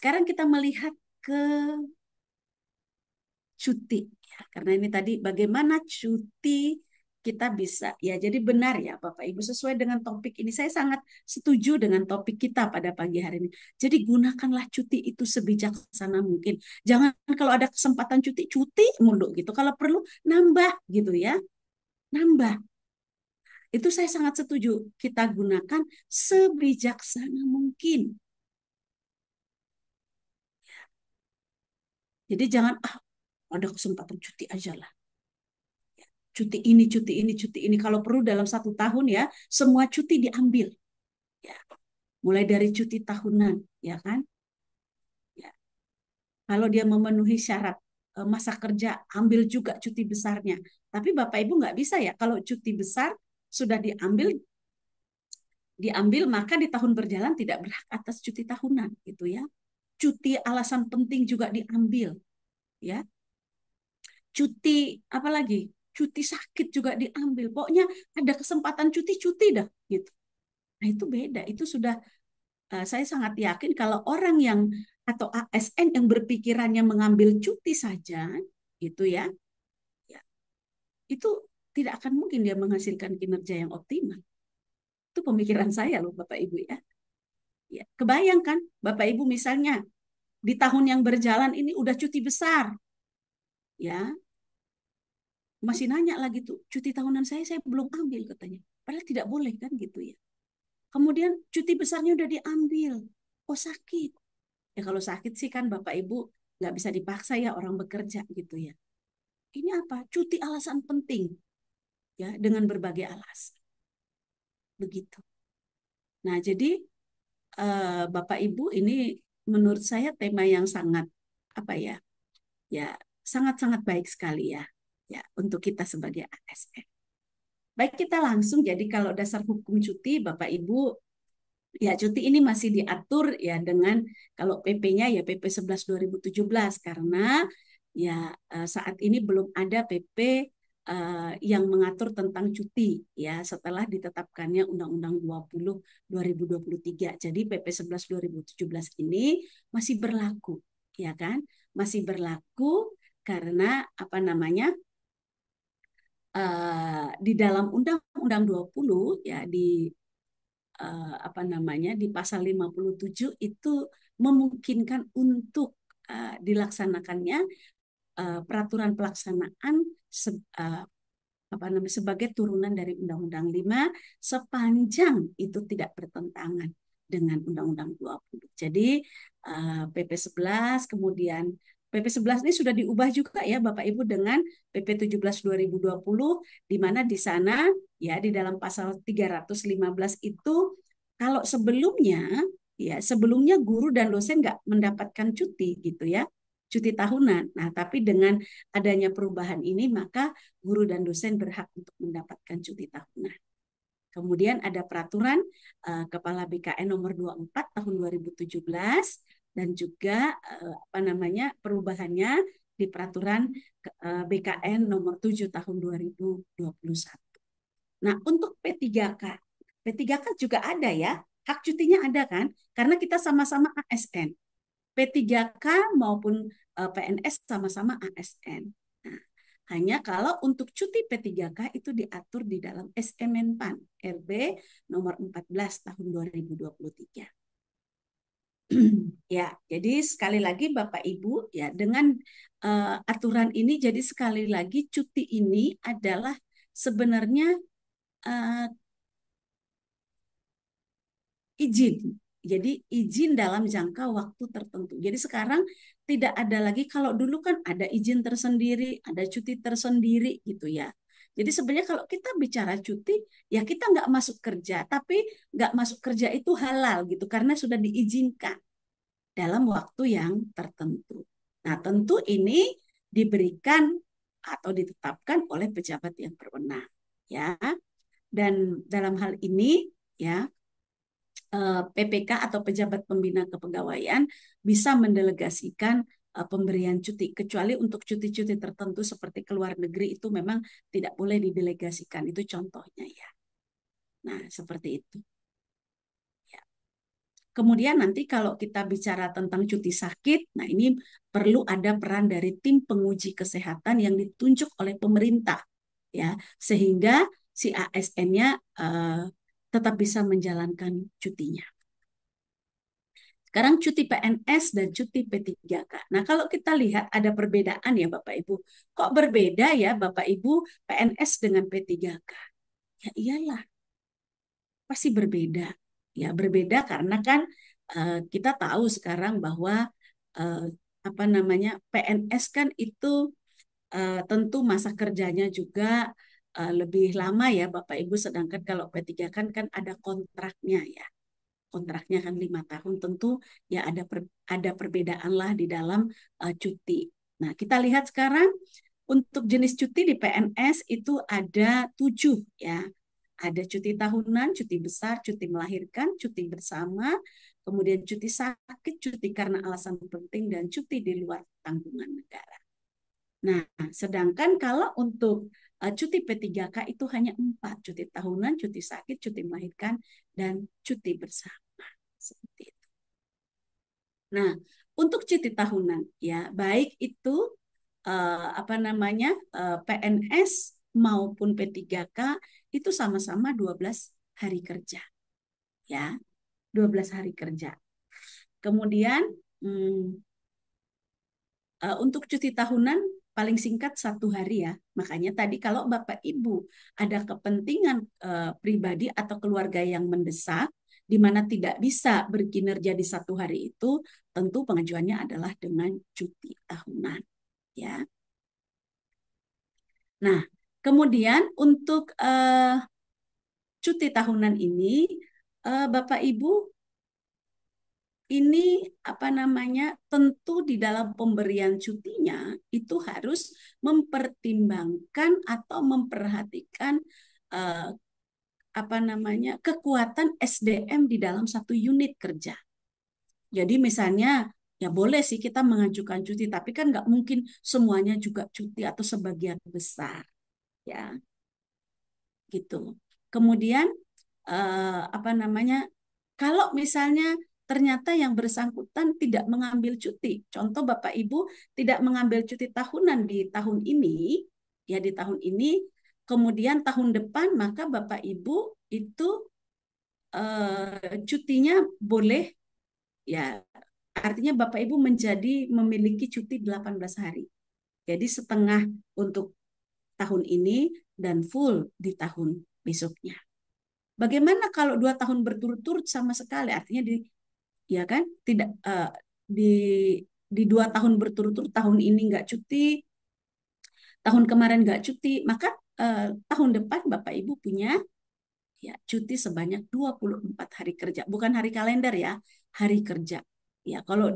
sekarang kita melihat ke cuti ya, karena ini tadi bagaimana cuti kita bisa ya. Jadi benar ya Bapak Ibu, sesuai dengan topik ini saya sangat setuju dengan topik kita pada pagi hari ini. Jadi gunakanlah cuti itu sebijaksana mungkin. Jangan kalau ada kesempatan cuti cuti mulu gitu. Kalau perlu nambah gitu ya. Nambah. Itu saya sangat setuju. Kita gunakan sebijaksana mungkin. Jadi jangan ada kesempatan cuti aja lah. Cuti ini, cuti ini, cuti ini. Kalau perlu dalam 1 tahun ya, semua cuti diambil. Ya, mulai dari cuti tahunan, ya kan? Ya. Kalau dia memenuhi syarat masa kerja, ambil juga cuti besarnya. Tapi Bapak Ibu nggak bisa ya, kalau cuti besar sudah diambil maka di tahun berjalan tidak berhak atas cuti tahunan, gitu ya. Cuti alasan penting juga diambil, ya. Cuti apalagi? Cuti sakit juga diambil. Pokoknya ada kesempatan cuti, cuti dah, gitu. Nah, itu beda. Itu sudah saya sangat yakin kalau orang yang atau ASN yang berpikirannya mengambil cuti saja, gitu ya, ya, itu tidak akan mungkin dia menghasilkan kinerja yang optimal. Itu pemikiran saya loh Bapak Ibu ya. Ya, kebayangkan Bapak Ibu misalnya di tahun yang berjalan ini udah cuti besar, ya, masih nanya lagi tuh, cuti tahunan saya belum ambil katanya. Padahal tidak boleh kan gitu ya. Kemudian cuti besarnya udah diambil. Oh sakit. Ya kalau sakit sih kan Bapak Ibu nggak bisa dipaksa ya orang bekerja gitu ya. Ini apa? Cuti alasan penting ya dengan berbagai alasan. Begitu. Nah, jadi Bapak Ibu ini menurut saya tema yang sangat apa ya? Ya, sangat-sangat baik sekali ya. Ya, untuk kita sebagai ASN. Baik, kita langsung jadi kalau dasar hukum cuti Bapak Ibu ya cuti ini masih diatur ya dengan kalau PP-nya ya PP 11 2017 karena ya saat ini belum ada PP yang mengatur tentang cuti ya setelah ditetapkannya Undang-Undang 20 2023. Jadi PP 11 2017 ini masih berlaku ya kan? Masih berlaku karena apa namanya? Di dalam Undang-Undang 20 ya di apa namanya di pasal 57 itu memungkinkan untuk dilaksanakannya peraturan pelaksanaan apa namanya sebagai turunan dari Undang-Undang 5 sepanjang itu tidak bertentangan dengan Undang-Undang 20. Jadi PP 11 kemudian PP 11 ini sudah diubah juga ya Bapak Ibu dengan PP 17 2020 di mana di sana ya di dalam pasal 315 itu kalau sebelumnya guru dan dosen nggak mendapatkan cuti gitu ya cuti tahunan. Nah, tapi dengan adanya perubahan ini maka guru dan dosen berhak untuk mendapatkan cuti tahunan. Kemudian ada peraturan Kepala BKN nomor 24 tahun 2017 dan juga apa namanya perubahannya di peraturan BKN nomor 7 tahun 2021. Nah, untuk P3K, P3K juga ada ya, hak cutinya ada kan? Karena kita sama-sama ASN. P3K maupun PNS sama-sama ASN. Nah, hanya kalau untuk cuti P3K itu diatur di dalam SMNPAN RB nomor 14 tahun 2023. Ya, jadi sekali lagi Bapak Ibu ya dengan aturan ini jadi sekali lagi cuti ini adalah sebenarnya uh, izin. Jadi izin dalam jangka waktu tertentu. Jadi sekarang tidak ada lagi kalau dulu kan ada izin tersendiri, ada cuti tersendiri gitu ya. Jadi sebenarnya kalau kita bicara cuti, ya kita nggak masuk kerja, tapi nggak masuk kerja itu halal gitu karena sudah diizinkan dalam waktu yang tertentu. Nah tentu ini diberikan atau ditetapkan oleh pejabat yang berwenang ya. Dan dalam hal ini ya PPK atau pejabat pembina kepegawaian bisa mendelegasikan pemberian cuti kecuali untuk cuti-cuti tertentu seperti ke luar negeri itu memang tidak boleh didelegasikan itu contohnya ya. Nah, seperti itu. Ya. Kemudian nanti kalau kita bicara tentang cuti sakit, nah ini perlu ada peran dari tim penguji kesehatan yang ditunjuk oleh pemerintah, ya, sehingga si ASN-nya tetap bisa menjalankan cutinya. Sekarang cuti PNS dan cuti P3K. Nah, kalau kita lihat ada perbedaan ya Bapak Ibu. Kok berbeda ya Bapak Ibu PNS dengan P3K? Ya iyalah, pasti berbeda. Ya, berbeda karena kan kita tahu sekarang bahwa eh, apa namanya PNS kan itu tentu masa kerjanya juga lebih lama ya Bapak Ibu, sedangkan kalau P3 kan ada kontraknya ya. Kontraknya kan 5 tahun, tentu ya ada perbedaan lah di dalam cuti. Nah, kita lihat sekarang untuk jenis cuti di PNS itu ada 7 ya. Ada cuti tahunan, cuti besar, cuti melahirkan, cuti bersama, kemudian cuti sakit, cuti karena alasan penting, dan cuti di luar tanggungan negara. Nah, sedangkan kalau untuk cuti P3K itu hanya 4, cuti tahunan, cuti sakit, cuti melahirkan, dan cuti bersama. Seperti itu. Nah, untuk cuti tahunan ya, baik itu apa namanya PNS maupun P3K itu sama-sama 12 hari kerja ya, 12 hari kerja. Kemudian untuk cuti tahunan paling singkat 1 hari ya. Makanya tadi kalau Bapak Ibu ada kepentingan pribadi atau keluarga yang mendesak di mana tidak bisa berkinerja di 1 hari itu, tentu pengajuannya adalah dengan cuti tahunan ya. Nah, kemudian untuk cuti tahunan ini, Bapak Ibu, ini apa namanya, tentu di dalam pemberian cutinya itu harus mempertimbangkan atau memperhatikan eh, apa namanya kekuatan SDM di dalam satu unit kerja. Jadi misalnya ya boleh sih kita mengajukan cuti, tapi kan nggak mungkin semuanya juga cuti atau sebagian besar ya gitu. Kemudian apa namanya, kalau misalnya ternyata yang bersangkutan tidak mengambil cuti, contoh Bapak Ibu tidak mengambil cuti tahunan di tahun ini, ya di tahun ini, kemudian tahun depan maka Bapak Ibu itu cutinya boleh ya, artinya Bapak Ibu menjadi memiliki cuti 18 hari. Jadi setengah untuk tahun ini dan full di tahun besoknya. Bagaimana kalau 2 tahun berturut-turut sama sekali? Artinya ya kan tidak di 2 tahun berturut-turut, tahun ini nggak cuti, tahun kemarin nggak cuti, maka tahun depan Bapak Ibu punya ya cuti sebanyak 24 hari kerja, bukan hari kalender ya, hari kerja. Ya, kalau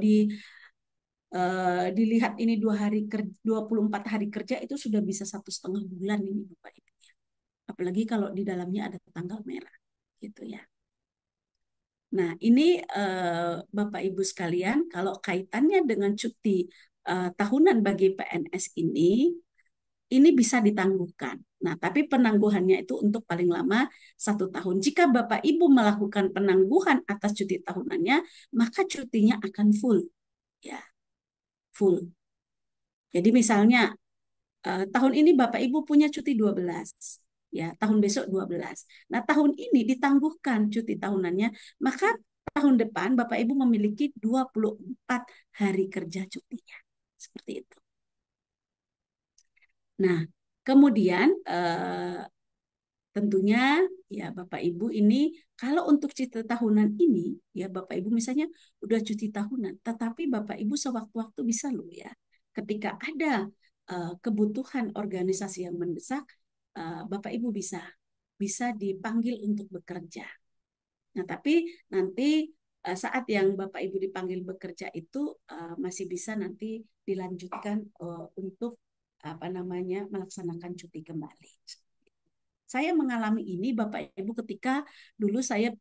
dilihat ini 24 hari kerja itu sudah bisa 1,5 bulan ini Bapak Ibu. Apalagi kalau di dalamnya ada tanggal merah, gitu ya. Nah, ini Bapak Ibu sekalian, kalau kaitannya dengan cuti tahunan bagi PNS ini bisa ditangguhkan. Nah, tapi penangguhannya itu untuk paling lama 1 tahun. Jika Bapak Ibu melakukan penangguhan atas cuti tahunannya, maka cutinya akan full, ya, full. Jadi misalnya tahun ini Bapak Ibu punya cuti 12, ya, tahun besok 12. Nah, tahun ini ditangguhkan cuti tahunannya, maka tahun depan Bapak Ibu memiliki 24 hari kerja cutinya. Seperti itu. Nah, kemudian tentunya ya Bapak Ibu ini kalau untuk cuti tahunan ini ya Bapak Ibu misalnya udah cuti tahunan, tetapi Bapak Ibu sewaktu-waktu bisa loh ya, ketika ada kebutuhan organisasi yang mendesak, Bapak Ibu bisa bisa dipanggil untuk bekerja. Nah, tapi nanti saat yang Bapak Ibu dipanggil bekerja itu masih bisa nanti dilanjutkan untuk apa namanya melaksanakan cuti kembali. Saya mengalami ini Bapak Ibu ketika dulu saya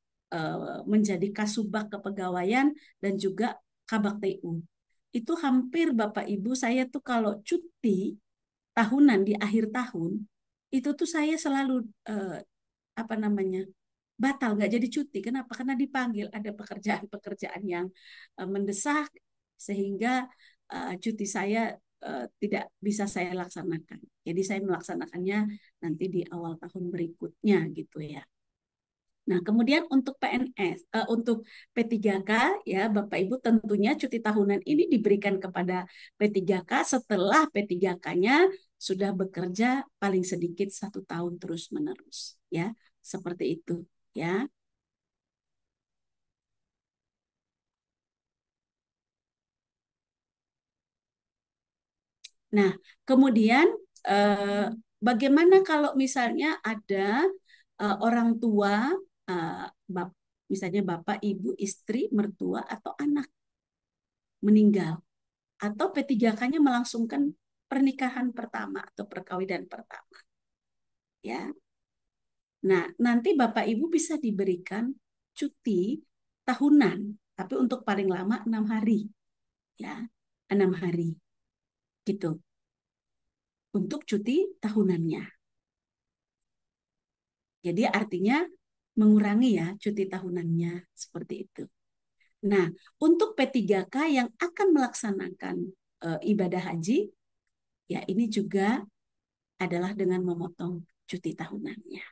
menjadi Kasubag Kepegawaian dan juga Kabak TU. Itu hampir Bapak Ibu saya tuh kalau cuti tahunan di akhir tahun itu tuh saya selalu apa namanya batal, nggak jadi cuti. Kenapa? Karena dipanggil ada pekerjaan-pekerjaan yang mendesak sehingga cuti saya tidak bisa saya laksanakan. Jadi saya melaksanakannya nanti di awal tahun berikutnya gitu ya. Nah, kemudian untuk PNS, untuk P3K ya Bapak Ibu tentunya cuti tahunan ini diberikan kepada P3K setelah P3K-nya sudah bekerja paling sedikit 1 tahun terus-menerus ya. Seperti itu ya. Nah, kemudian eh, bagaimana kalau misalnya ada orang tua, eh, misalnya bapak, ibu, istri, mertua, atau anak meninggal, atau P3K-nya melangsungkan pernikahan pertama atau perkawinan pertama, ya. Nah, nanti bapak ibu bisa diberikan cuti tahunan, tapi untuk paling lama 6 hari, ya, 6 hari, gitu, untuk cuti tahunannya. Jadi artinya mengurangi ya cuti tahunannya seperti itu. Nah, untuk P3K yang akan melaksanakan ibadah haji, ya ini juga adalah dengan memotong cuti tahunannya.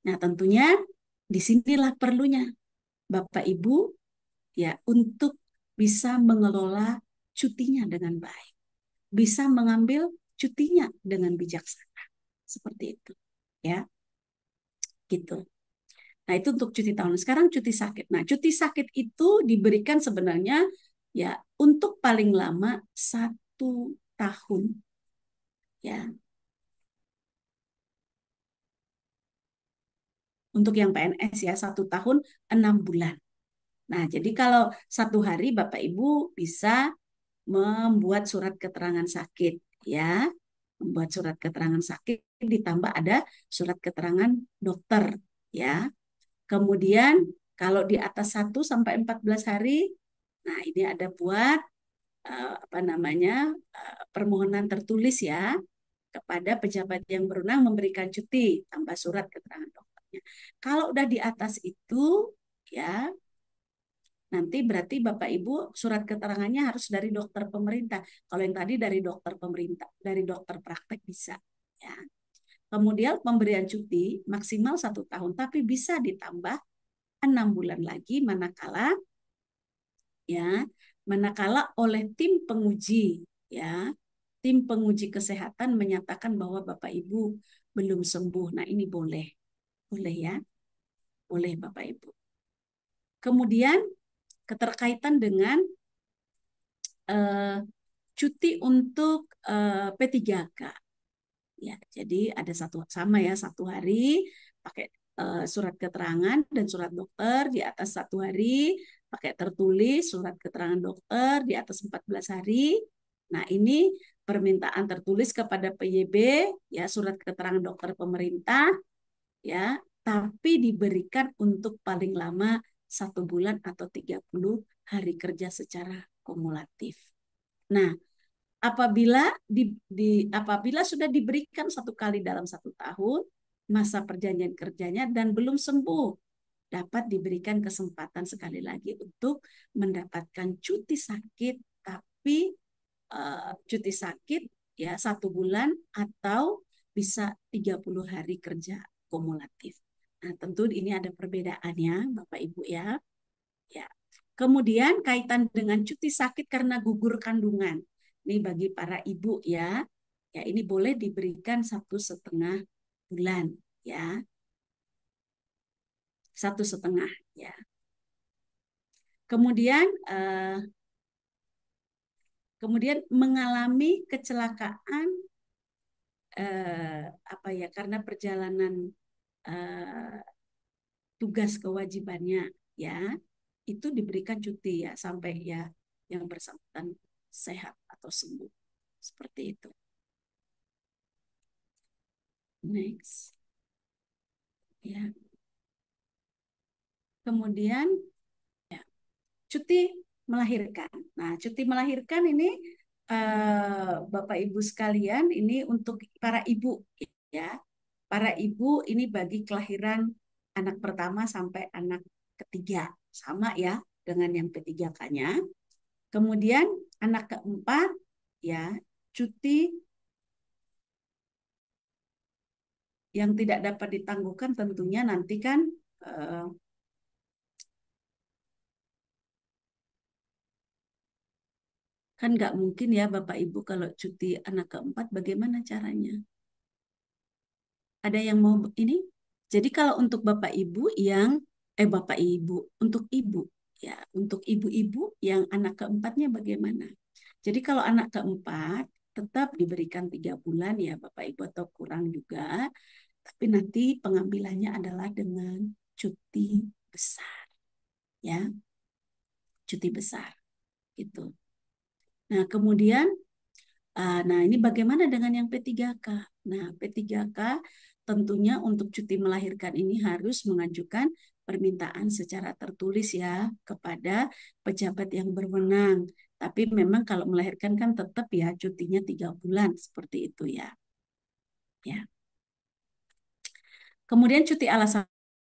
Nah, tentunya disinilah perlunya Bapak Ibu ya untuk bisa mengelola cutinya dengan baik, bisa mengambil cutinya dengan bijaksana. Seperti itu. Ya, gitu. Nah, itu untuk cuti tahunan. Sekarang cuti sakit. Nah, cuti sakit itu diberikan sebenarnya ya untuk paling lama 1 tahun. Ya, untuk yang PNS ya 1 tahun 6 bulan. Nah, jadi kalau 1 hari Bapak Ibu bisa membuat surat keterangan sakit, ya, membuat surat keterangan sakit ditambah ada surat keterangan dokter, ya. Kemudian kalau di atas 1 sampai 14 hari, nah ini ada buat apa namanya permohonan tertulis ya kepada pejabat yang berwenang memberikan cuti tambah surat keterangan dokternya. Kalau udah di atas itu ya nanti berarti Bapak Ibu surat keterangannya harus dari dokter pemerintah. Kalau yang tadi dari dokter pemerintah, dari dokter praktek bisa ya. Kemudian pemberian cuti maksimal 1 tahun, tapi bisa ditambah 6 bulan lagi ya manakala oleh tim penguji ya tim penguji kesehatan menyatakan bahwa Bapak Ibu belum sembuh. Nah, ini boleh. Boleh ya. Boleh Bapak Ibu. Kemudian keterkaitan dengan eh, cuti untuk P3K. Ya, jadi ada sama ya 1 hari pakai surat keterangan dan surat dokter di atas 1 hari pakai tertulis surat keterangan dokter di atas 14 hari. Nah, ini permintaan tertulis kepada PYB ya surat keterangan dokter pemerintah ya, tapi diberikan untuk paling lama 1 bulan atau 30 hari kerja secara kumulatif. Nah, apabila sudah diberikan 1 kali dalam 1 tahun masa perjanjian kerjanya dan belum sembuh, dapat diberikan kesempatan sekali lagi untuk mendapatkan cuti sakit, tapi cuti sakit ya 1 bulan atau bisa 30 hari kerja kumulatif. Nah, tentu ini ada perbedaannya, Bapak Ibu ya. Ya. Kemudian kaitan dengan cuti sakit karena gugur kandungan. Ini bagi para ibu ya. Ya, ini boleh diberikan 1,5 bulan ya. 1,5 ya. Kemudian mengalami kecelakaan apa ya karena perjalanan eh, tugas kewajibannya ya itu diberikan cuti ya sampai ya yang bersangkutan sehat atau sembuh seperti itu. Next ya. Kemudian ya, cuti melahirkan. Nah, cuti melahirkan ini Bapak Ibu sekalian ini untuk para ibu ya. Para ibu ini bagi kelahiran anak pertama sampai anak ketiga. Sama ya dengan yang P3K-nya. Kemudian anak keempat ya cuti yang tidak dapat ditangguhkan tentunya nanti kan kan nggak mungkin ya Bapak Ibu kalau cuti anak keempat bagaimana caranya? Ada yang mau ini? Jadi kalau untuk Bapak Ibu yang Bapak Ibu untuk ibu ya untuk ibu-ibu yang anak keempatnya bagaimana? Jadi kalau anak keempat tetap diberikan 3 bulan ya Bapak Ibu atau kurang juga, tapi nanti pengambilannya adalah dengan cuti besar ya, cuti besar gitu. Nah, kemudian nah ini bagaimana dengan yang P3K? Nah, P3K tentunya untuk cuti melahirkan ini harus mengajukan permintaan secara tertulis ya kepada pejabat yang berwenang. Tapi memang kalau melahirkan kan tetap ya cutinya 3 bulan seperti itu ya. Ya. Kemudian cuti alasan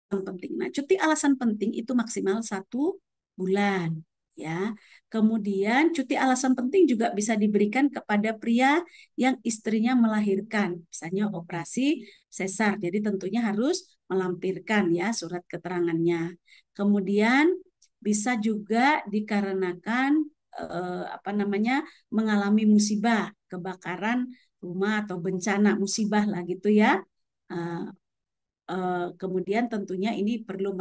penting. Nah, cuti alasan penting itu maksimal 1 bulan, ya. Kemudian cuti alasan penting juga bisa diberikan kepada pria yang istrinya melahirkan, misalnya operasi sesar. Jadi tentunya harus melampirkan ya surat keterangannya. Kemudian bisa juga dikarenakan apa namanya mengalami musibah, kebakaran rumah atau bencana musibah lah gitu ya. Kemudian tentunya ini perlu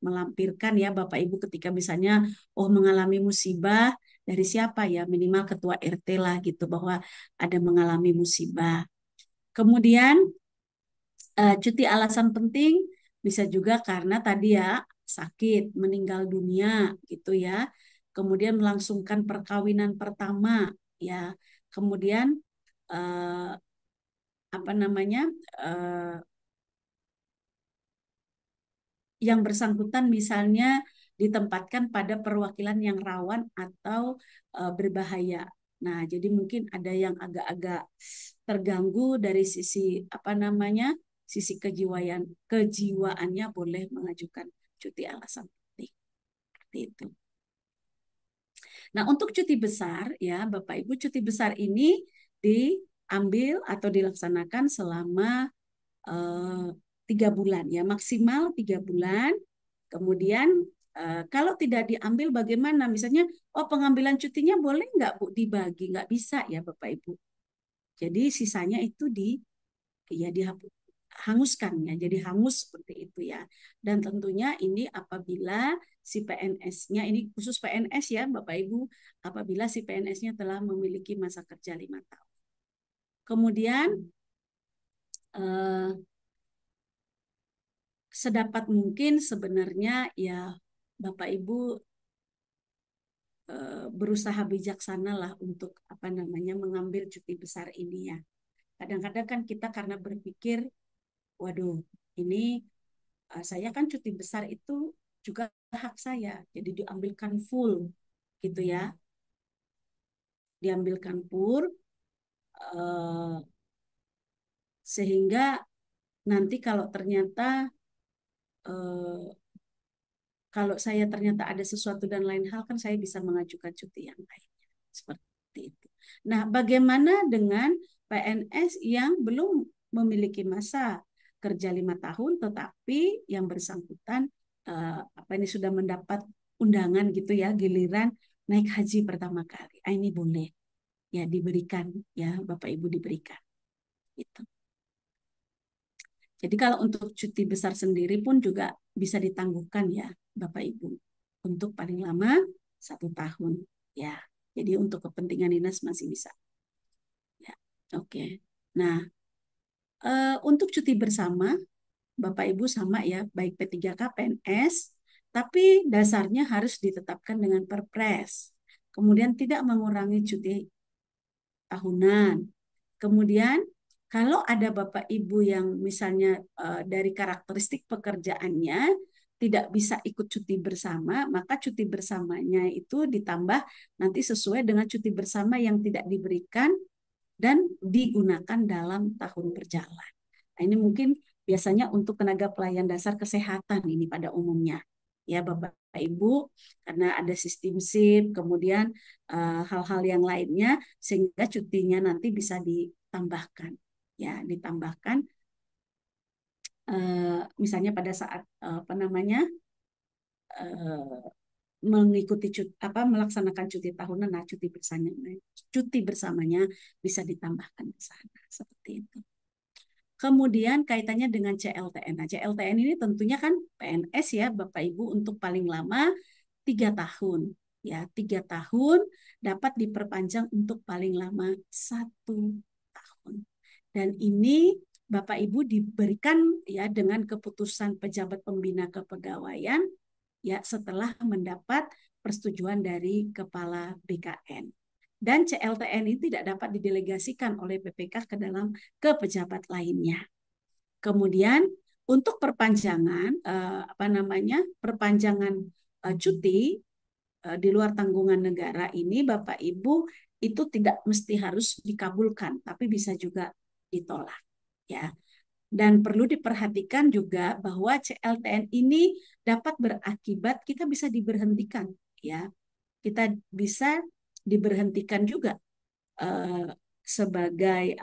melampirkan ya Bapak Ibu ketika misalnya mengalami musibah dari siapa ya minimal ketua RT lah gitu bahwa ada mengalami musibah. Kemudian cuti alasan penting bisa juga karena tadi ya sakit, meninggal dunia gitu ya. Kemudian melangsungkan perkawinan pertama ya. Kemudian eh, apa namanya eh, yang bersangkutan misalnya ditempatkan pada perwakilan yang rawan atau berbahaya. Nah, jadi mungkin ada yang agak-agak terganggu dari sisi apa namanya, sisi kejiwaannya boleh mengajukan cuti alasan penting. Seperti itu. Nah, untuk cuti besar ya, Bapak Ibu, cuti besar ini diambil atau dilaksanakan selama 3 bulan ya, maksimal 3 bulan. Kemudian kalau tidak diambil bagaimana? Misalnya, pengambilan cutinya boleh nggak Bu dibagi? Nggak bisa ya Bapak Ibu. Jadi sisanya itu ya dihanguskan ya, jadi hangus seperti itu ya. Dan tentunya ini apabila si PNS-nya, ini khusus PNS ya Bapak Ibu, apabila si PNS-nya telah memiliki masa kerja 5 tahun. Kemudian sedapat mungkin sebenarnya ya Bapak Ibu berusaha bijaksana lah untuk apa namanya mengambil cuti besar ini ya. Kadang-kadang kan kita karena berpikir, waduh, ini saya kan cuti besar itu juga hak saya, jadi diambilkan full gitu ya, diambilkan full sehingga nanti kalau ternyata eh, kalau saya ternyata ada sesuatu dan lain hal kan saya bisa mengajukan cuti yang lainnya. Seperti itu. Nah, bagaimana dengan PNS yang belum memiliki masa kerja 5 tahun tetapi yang bersangkutan apa ini sudah mendapat undangan gitu ya giliran naik haji pertama kali. Ini boleh ya diberikan ya Bapak Ibu diberikan. Gitu. Jadi kalau untuk cuti besar sendiri pun juga bisa ditangguhkan ya Bapak Ibu. Untuk paling lama 1 tahun ya. Jadi untuk kepentingan dinas masih bisa. Ya, oke. Nah, untuk cuti bersama Bapak Ibu sama ya, baik P3K, PNS, tapi dasarnya harus ditetapkan dengan Perpres. Kemudian tidak mengurangi cuti tahunan. Kemudian kalau ada Bapak Ibu yang misalnya dari karakteristik pekerjaannya tidak bisa ikut cuti bersama, maka cuti bersamanya itu ditambah nanti sesuai dengan cuti bersama yang tidak diberikan dan digunakan dalam tahun berjalan. Nah, ini mungkin biasanya untuk tenaga pelayan dasar kesehatan ini pada umumnya. Ya, Bapak Ibu, karena ada sistem SIP, kemudian hal-hal yang lainnya, sehingga cutinya nanti bisa ditambahkan. Ya, ditambahkan misalnya pada saat apa namanya mengikuti melaksanakan cuti tahunan, nah cuti bersamanya bisa ditambahkan ke sana seperti itu. Kemudian kaitannya dengan CLTN. Nah, CLTN ini tentunya kan PNS ya Bapak Ibu untuk paling lama 3 tahun. Ya, 3 tahun dapat diperpanjang untuk paling lama 1 tahun. Dan ini Bapak Ibu diberikan ya dengan keputusan pejabat pembina kepegawaian ya setelah mendapat persetujuan dari kepala BKN. Dan CLTN ini tidak dapat didelegasikan oleh PPK ke pejabat lainnya. Kemudian untuk perpanjangan perpanjangan cuti di luar tanggungan negara ini Bapak Ibu itu tidak mesti harus dikabulkan, tapi bisa juga ditolak ya. Dan perlu diperhatikan juga bahwa CLTN ini dapat berakibat kita bisa diberhentikan ya. Kita bisa diberhentikan juga eh, sebagai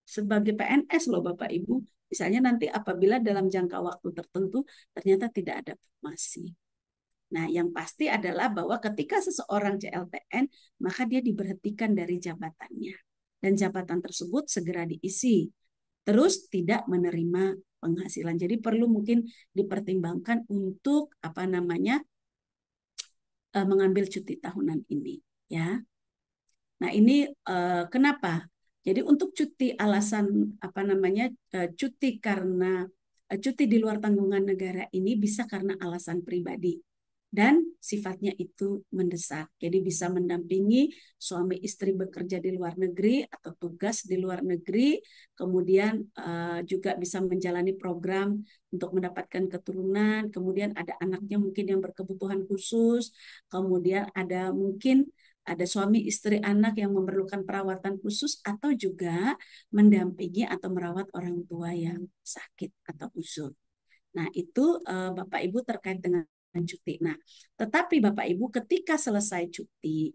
sebagai PNS loh Bapak Ibu. Misalnya nanti apabila dalam jangka waktu tertentu ternyata tidak ada promosi. Nah, yang pasti adalah bahwa ketika seseorang CLTN, maka dia diberhentikan dari jabatannya. Dan jabatan tersebut segera diisi. Terus tidak menerima penghasilan. Jadi perlu mungkin dipertimbangkan untuk mengambil cuti tahunan ini, ya. Nah, ini kenapa? Jadi untuk cuti alasan cuti karena cuti di luar tanggungan negara ini bisa karena alasan pribadi dan sifatnya itu mendesak. Jadi bisa mendampingi suami istri bekerja di luar negeri atau tugas di luar negeri, kemudian juga bisa menjalani program untuk mendapatkan keturunan, kemudian ada anaknya mungkin yang berkebutuhan khusus, kemudian ada suami istri anak yang memerlukan perawatan khusus atau juga mendampingi atau merawat orang tua yang sakit atau uzur. Nah, itu Bapak Ibu terkait dengan cuti. Nah, tetapi Bapak Ibu ketika selesai cuti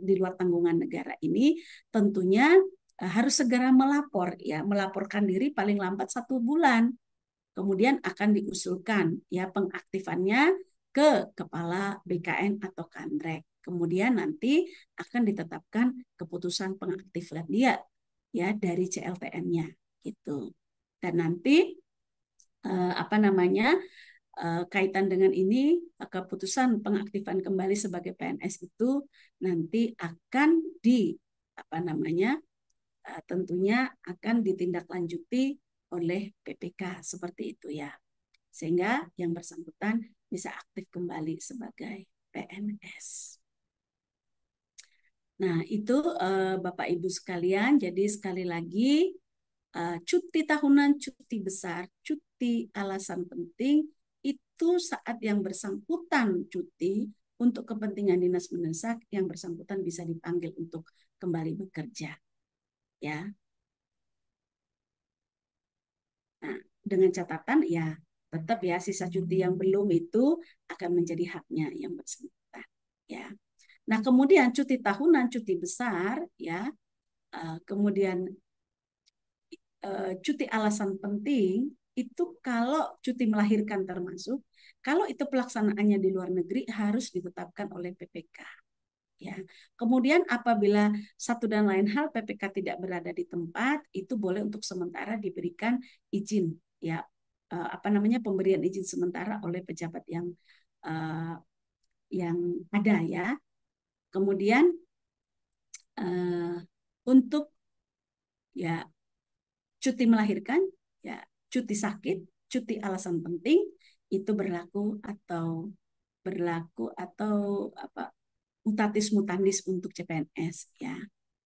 di luar tanggungan negara ini tentunya harus segera melaporkan diri paling lambat 1 bulan. Kemudian akan diusulkan ya pengaktifannya ke kepala BKN atau Kanrek. Kemudian nanti akan ditetapkan keputusan pengaktifan dia ya dari CLTN-nya gitu. Dan nanti kaitan dengan ini keputusan pengaktifan kembali sebagai PNS itu nanti akan tentunya akan ditindaklanjuti oleh PPK seperti itu ya. Sehingga yang bersangkutan bisa aktif kembali sebagai PNS. Nah, itu Bapak Ibu sekalian, jadi sekali lagi cuti tahunan, cuti besar, cuti alasan penting itu saat yang bersangkutan cuti untuk kepentingan dinas mendesak, yang bersangkutan bisa dipanggil untuk kembali bekerja. Ya. Nah, dengan catatan ya tetap ya sisa cuti yang belum itu akan menjadi haknya yang bersangkutan. Ya. Nah, kemudian cuti tahunan, cuti besar ya. Kemudian cuti alasan penting itu kalau cuti melahirkan termasuk, kalau itu pelaksanaannya di luar negeri harus ditetapkan oleh PPK. Ya. Kemudian apabila satu dan lain hal PPK tidak berada di tempat, itu boleh untuk sementara diberikan izin ya pemberian izin sementara oleh pejabat uh, yang ada ya. Kemudian untuk ya cuti melahirkan, ya cuti sakit, cuti alasan penting itu berlaku atau mutatis mutandis untuk CPNS ya.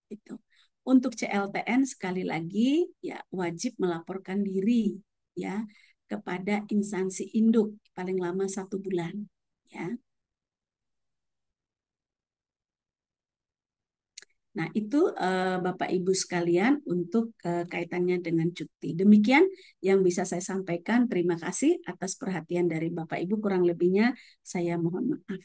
Itu. Untuk CLTN sekali lagi ya wajib melaporkan diri ya kepada instansi induk paling lama 1 bulan ya. Nah, itu Bapak Ibu sekalian untuk kaitannya dengan cuti. Demikian yang bisa saya sampaikan. Terima kasih atas perhatian dari Bapak Ibu. Kurang lebihnya saya mohon maaf.